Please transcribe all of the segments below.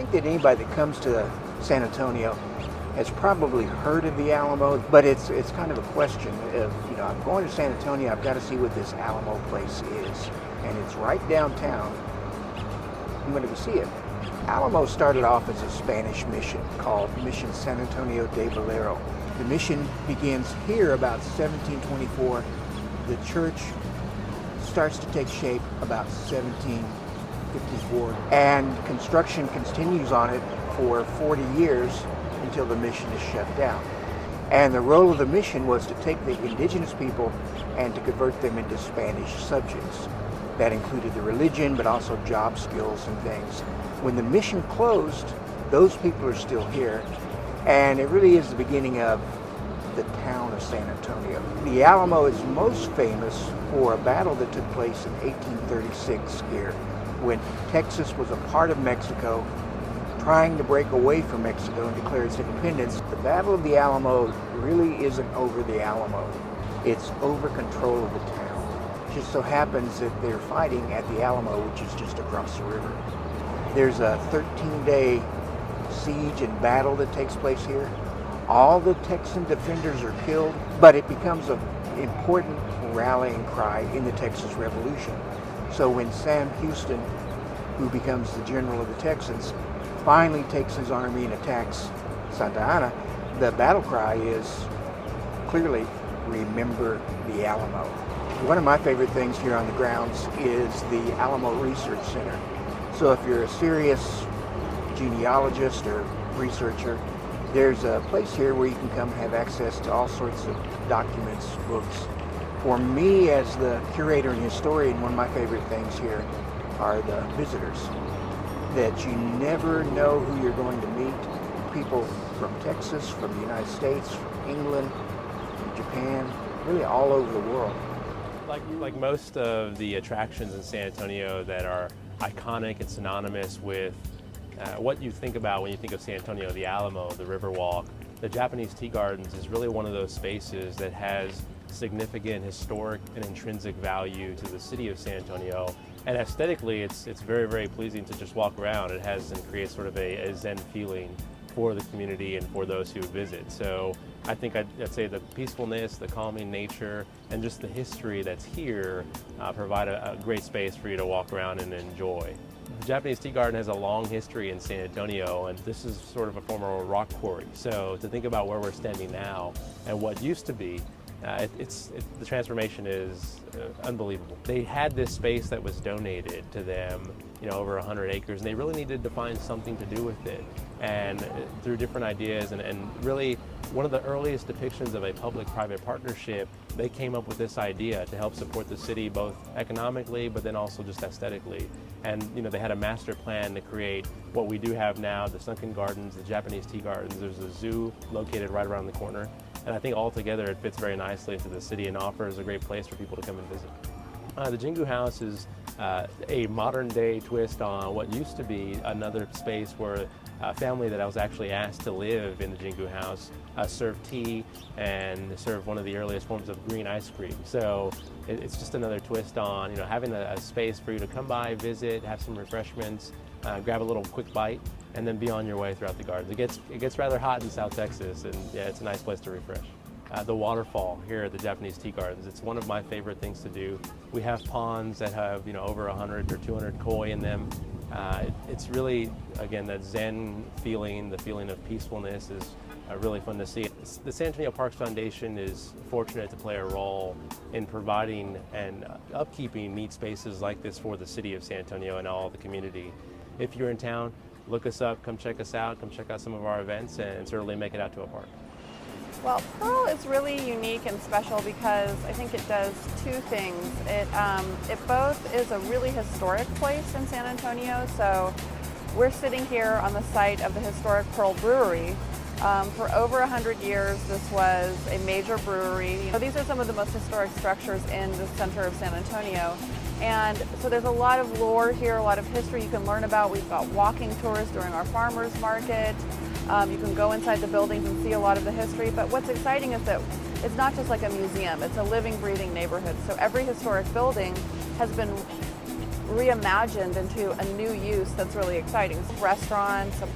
think that anybody that comes to San Antonio has probably heard of the Alamo, but it's kind of a question of, I'm going to San Antonio, I've got to see what this Alamo place is. And it's right downtown. I'm going to go see it. Alamo started off as a Spanish mission called Mission San Antonio de Valero. The mission begins here about 1724. The church starts to take shape about 1754, and construction continues on it for 40 years until the mission is shut down. And the role of the mission was to take the indigenous people and to convert them into Spanish subjects. That included the religion, but also job skills and things. When the mission closed, those people are still here, and it really is the beginning of the town of San Antonio. The Alamo is most famous for a battle that took place in 1836 here, when Texas was a part of Mexico, trying to break away from Mexico and declare its independence. The Battle of the Alamo really isn't over the Alamo. It's over control of the town. It just so happens that they're fighting at the Alamo, which is just across the river. There's a 13-day siege and battle that takes place here. All the Texan defenders are killed, but it becomes an important rallying cry in the Texas Revolution. So when Sam Houston, who becomes the general of the Texans, finally takes his army and attacks Santa Ana, the battle cry is clearly, "Remember the Alamo." One of my favorite things here on the grounds is the Alamo Research Center. So if you're a serious genealogist or researcher, there's a place here where you can come have access to all sorts of documents, books. For me, as the curator and historian, one of my favorite things here are the visitors. That you never know who you're going to meet. People from Texas, from the United States, from England, from Japan, really all over the world. Like most of the attractions in San Antonio that are iconic and synonymous with what you think about when you think of San Antonio, the Alamo, the Riverwalk, the Japanese Tea Gardens is really one of those spaces that has significant historic and intrinsic value to the city of San Antonio. And aesthetically, it's very, very pleasing to just walk around. It has and creates sort of a Zen feeling for the community and for those who visit. So I think I'd say the peacefulness, the calming nature, and just the history that's here provide a great space for you to walk around and enjoy. The Japanese Tea Garden has a long history in San Antonio, and this is sort of a former rock quarry. So to think about where we're standing now and what used to be, the transformation is unbelievable. They had this space that was donated to them, over 100 acres, and they really needed to find something to do with it. And through different ideas and really one of the earliest depictions of a public-private partnership, they came up with this idea to help support the city both economically but then also just aesthetically. And they had a master plan to create what we do have now, the sunken gardens, the Japanese Tea Gardens. There's a zoo located right around the corner. And I think altogether it fits very nicely into the city and offers a great place for people to come and visit. The Jingu House is a modern day twist on what used to be another space where a family that I was actually asked to live in the Jingu House served tea and served one of the earliest forms of green ice cream. So it's just another twist on having a space for you to come by, visit, have some refreshments, grab a little quick bite, and then be on your way throughout the gardens. It gets rather hot in South Texas, and yeah, it's a nice place to refresh. The waterfall here at the Japanese Tea Gardens, it's one of my favorite things to do. We have ponds that have over 100 or 200 koi in them. It's really, again, that Zen feeling, the feeling of peacefulness is really fun to see. The San Antonio Parks Foundation is fortunate to play a role in providing and upkeeping neat spaces like this for the city of San Antonio and all the community. If you're in town, look us up, come check us out, come check out some of our events, and certainly make it out to a park. Well, Pearl is really unique and special because I think it does two things. It both is a really historic place in San Antonio. So we're sitting here on the site of the historic Pearl Brewery. For over 100 years, this was a major brewery. These are some of the most historic structures in the center of San Antonio. And so there's a lot of lore here, a lot of history you can learn about. We've got walking tours during our farmers market. You can go inside the buildings and see a lot of the history. But what's exciting is that it's not just like a museum, it's a living, breathing neighborhood. So every historic building has been reimagined into a new use that's really exciting. Restaurants, a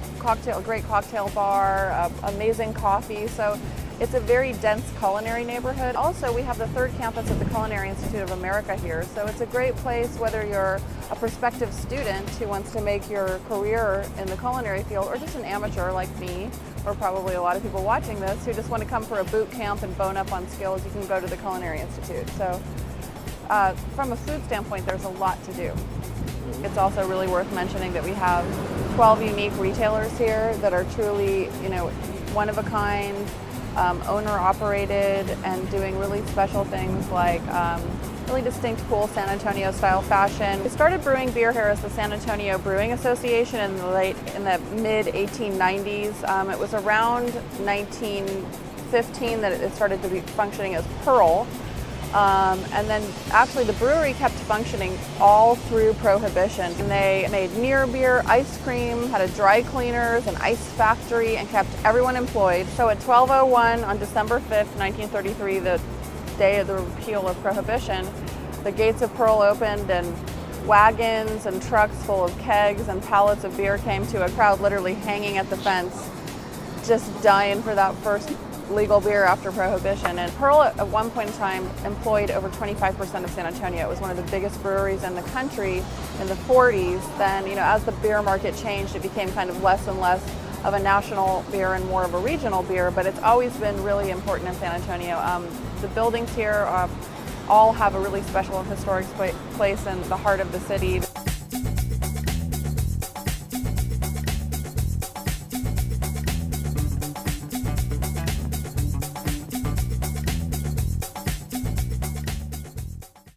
great cocktail bar, amazing coffee. So it's a very dense culinary neighborhood. Also, we have the third campus of the Culinary Institute of America here. So it's a great place whether you're a prospective student who wants to make your career in the culinary field, or just an amateur like me, or probably a lot of people watching this who just want to come for a boot camp and bone up on skills. You can go to the Culinary Institute. So from a food standpoint, there's a lot to do. It's also really worth mentioning that we have 12 unique retailers here that are truly, one of a kind, owner operated, and doing really special things like really distinct, cool San Antonio style fashion. We started brewing beer here as the San Antonio Brewing Association in the mid 1890s. It was around 1915 that it started to be functioning as Pearl. And then actually the brewery kept functioning all through Prohibition. And they made near beer, ice cream, had a dry cleaners, an ice factory, and kept everyone employed. So at 12:01 on December 5th, 1933, the day of the repeal of Prohibition, the gates of Pearl opened and wagons and trucks full of kegs and pallets of beer came to a crowd literally hanging at the fence, just dying for that first legal beer after Prohibition. And Pearl at one point in time employed over 25% of San Antonio. It was one of the biggest breweries in the country in the 40s. Then, as the beer market changed, it became kind of less and less of a national beer and more of a regional beer, but it's always been really important in San Antonio. The buildings here all have a really special and historic place in the heart of the city.